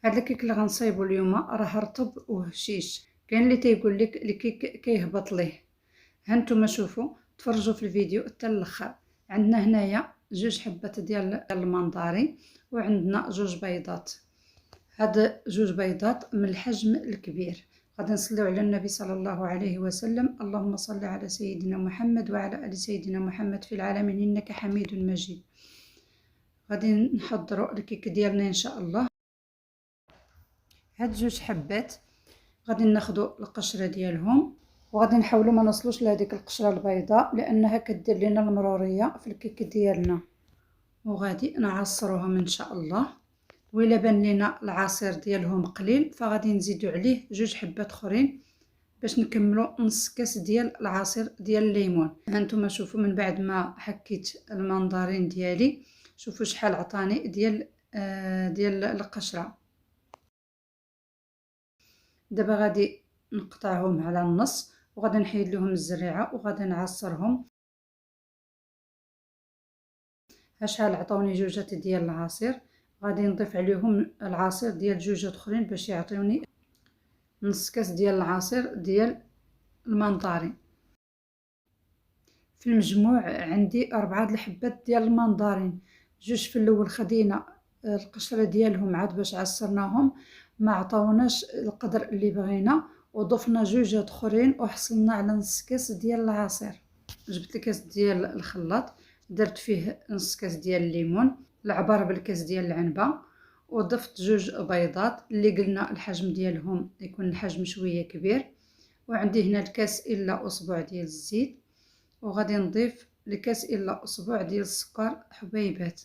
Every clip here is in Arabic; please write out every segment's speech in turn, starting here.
هاد الكيك اللي غنصايبو اليوم راه رطب وهشيش. كاين اللي تيقول لك الكيك كيهبط ليه. هانتوما شوفوا تفرجوا في الفيديو حتى الاخر. عندنا هنايا جوج حبات ديال المندارين وعندنا جوج بيضات. هاد جوج بيضات من الحجم الكبير. غادي نصليو على النبي صلى الله عليه وسلم. اللهم صل على سيدنا محمد وعلى ال سيدنا محمد في العالمين انك حميد مجيد. غادي نحضروا الكيك ديالنا ان شاء الله. هاد جوج حبات غادي ناخدو القشره ديالهم وغادي نحاولوا ما نوصلوش لهذيك القشره البيضاء لانها كدير لنا المروريه في الكيك ديالنا، وغادي نعصروهم ان شاء الله. وإلا بان لينا العصير ديالهم قليل فغادي نزيدو عليه جوج حبات اخرين باش نكملو نص كاس ديال العصير ديال الليمون. هانتوما شوفوا من بعد ما حكيت المندرين ديالي شوفوا شحال عطاني ديال القشره. دابا غادي نقطعهم على النص وغادي نحيد لهم الزريعه وغادي نعصرهم. شحال عطاوني جوجات ديال العصير، غادي نضيف عليهم العصير ديال جوجات اخرين باش يعطيوني نص كاس ديال العصير ديال المنطارين. في المجموع عندي 4 الحبات ديال المنظارين. جوج في الاول خدينا القشره ديالهم عاد باش عصرناهم ما عطاوناش القدر اللي بغينا، وضفنا جوجات اخرين وحصلنا على نص كاس ديال العصير. جبت الكاس ديال الخلاط درت فيه نص كاس ديال الليمون، العبار بالكاس ديال العنبه، وضفت جوج بيضات اللي قلنا الحجم ديالهم يكون الحجم شويه كبير، وعندي هنا الكاس الا اصبع ديال الزيت، وغادي نضيف لكاس الا اصبع ديال السكر حبيبات.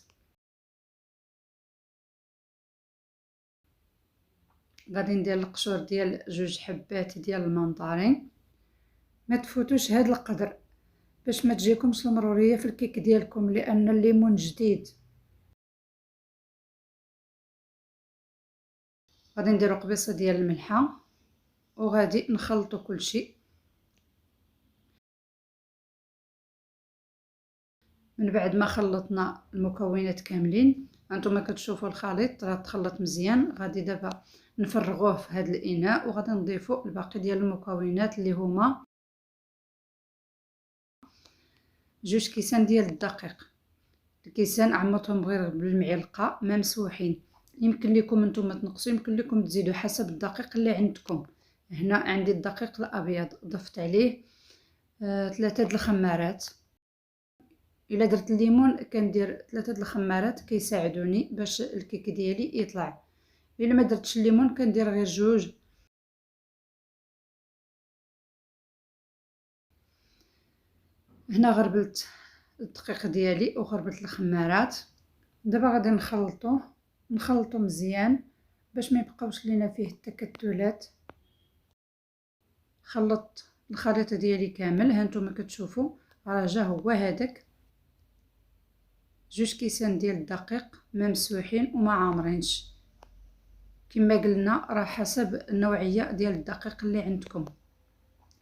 غادي ندير القشور ديال جوج حبات ديال المنطارين. ما تفوتوش هاد القدر باش ما تجيكمش المروريه في الكيك ديالكم لان الليمون جديد. غادي نديرو قبيصه ديال الملحه وغادي نخلطو كلشي. من بعد ما خلطنا المكونات كاملين هانتوما كتشوفوا الخليط راه تخلط مزيان. غادي دابا نفرغوه في هذا الاناء وغادي نضيفوا الباقي ديال المكونات اللي هما جوج كيسان ديال الدقيق. الكيسان عمرتهم غير بالمعلقه ما مسوحين. يمكن لكم نتوما تنقصوا، يمكن لكم تزيدوا حسب الدقيق اللي عندكم. هنا عندي الدقيق الابيض ضفت عليه 3 د الخمارات. الا درت الليمون كندير 3 د الخمارات كيساعدوني باش الكيك ديالي يطلع. الا ما درتش الليمون كندير غير جوج. هنا غربلت الدقيق ديالي وغربلت الخمارات. دابا غادي نخلطو مزيان باش ما يبقاوش لينا فيه التكتلات. خلطت الخليط ديالي كامل. هانتوما كتشوفوا راه جا هو هذاك جوج كيسان ديال الدقيق ما مسوحين وما عامرينش. كما قلنا راه حسب النوعيه ديال الدقيق اللي عندكم.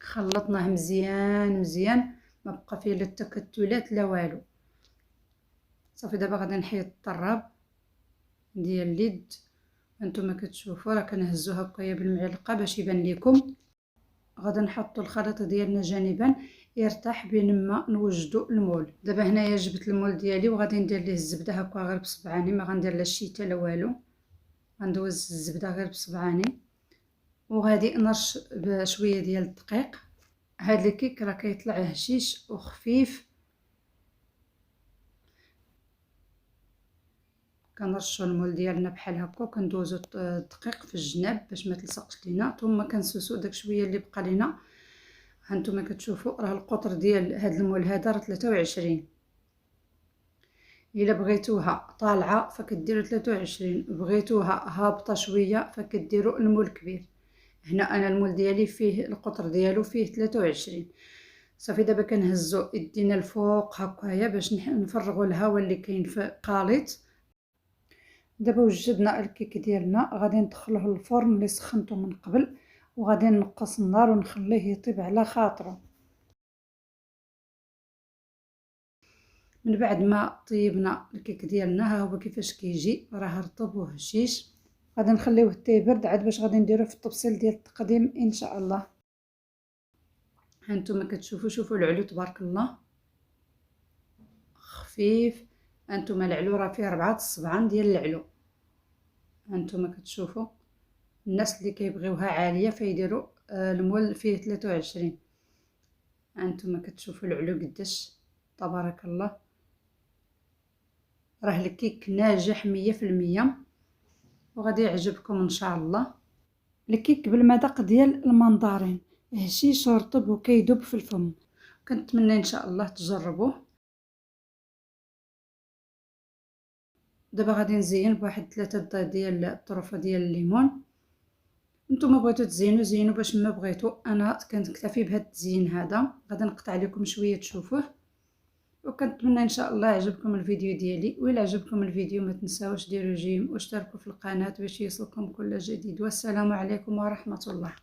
خلطناه مزيان مزيان ما بقى فيه لا التكتلات لا والو. صافي دابا غادي نحيد الطراب ديال اليد. هانتوما كتشوفوا راه كنهزو هكايا بالمعلقه باش يبان لكم. غادي نحطوا الخليط ديالنا جانبا يرتاح بين ما نوجدوا المول. دابا هنايا جبت المول ديالي وغادي ندير ليه الزبده هكا غير بصبعاني، ما غندير لا شيته لا والو. غندوز الزبده غير بصبعاني وغادي نرش بشويه ديال الدقيق. هاد الكيك راه كيطلع هشيش وخفيف. كنرشوا المول ديالنا بحال هكا وكندوزو الدقيق في الجناب باش ما تلصقش لينا، ثم كنسوسو داك شويه اللي بقى لينا. هانتوما كتشوفوا راه القطر ديال هاد المول هذا راه 23. الا بغيتوها طالعه فكديروا 23، بغيتوها هابطه شويه فكديروا المول كبير. هنا انا المول ديالي فيه القطر ديالو فيه 23. صافي دابا كنهزو يدينا الفوق هكايا باش نفرغوا الهواء اللي كاين في الخليط. دابا وجدنا الكيك ديالنا غادي ندخلوه للفرن اللي سخنته من قبل وغادي نقص النار ونخليه يطيب على خاطره. من بعد ما طيبنا الكيك ديالنا ها هو كيفاش كيجي، راه رطب وهشيش. غادي نخليوه حتى يبرد عاد باش غادي نديروه في التبصيل ديال التقديم ان شاء الله. هانتوما كتشوفوا، شوفوا العلو تبارك الله خفيف. هانتوما العلو راه فيه 4 الصبعان ديال العلو. هانتوما كتشوفوا الناس اللي كيبغيوها عاليه فيديروا المول فيه 23. هانتوما كتشوفوا العلو قداش تبارك الله. راه الكيك ناجح 100% وغادي يعجبكم ان شاء الله. الكيك بالمذاق ديال المنظرين، هشيش ورطب وكيذوب في الفم. كنتمنى ان شاء الله تجربوه. دابا غادي نزين بواحد 3 ديال الطرفه ديال الليمون. نتوما بغيتو تزينو زينو، باش ما بغيتو انا كنكتفي بهذا التزيين هذا. غادي نقطع لكم شويه تشوفوه، وكنتمنى ان شاء الله يعجبكم الفيديو ديالي. وإلا عجبكم الفيديو ما تنساوش ديروا جيم واشتركوا في القناه باش يوصلكم كل جديد. والسلام عليكم ورحمه الله.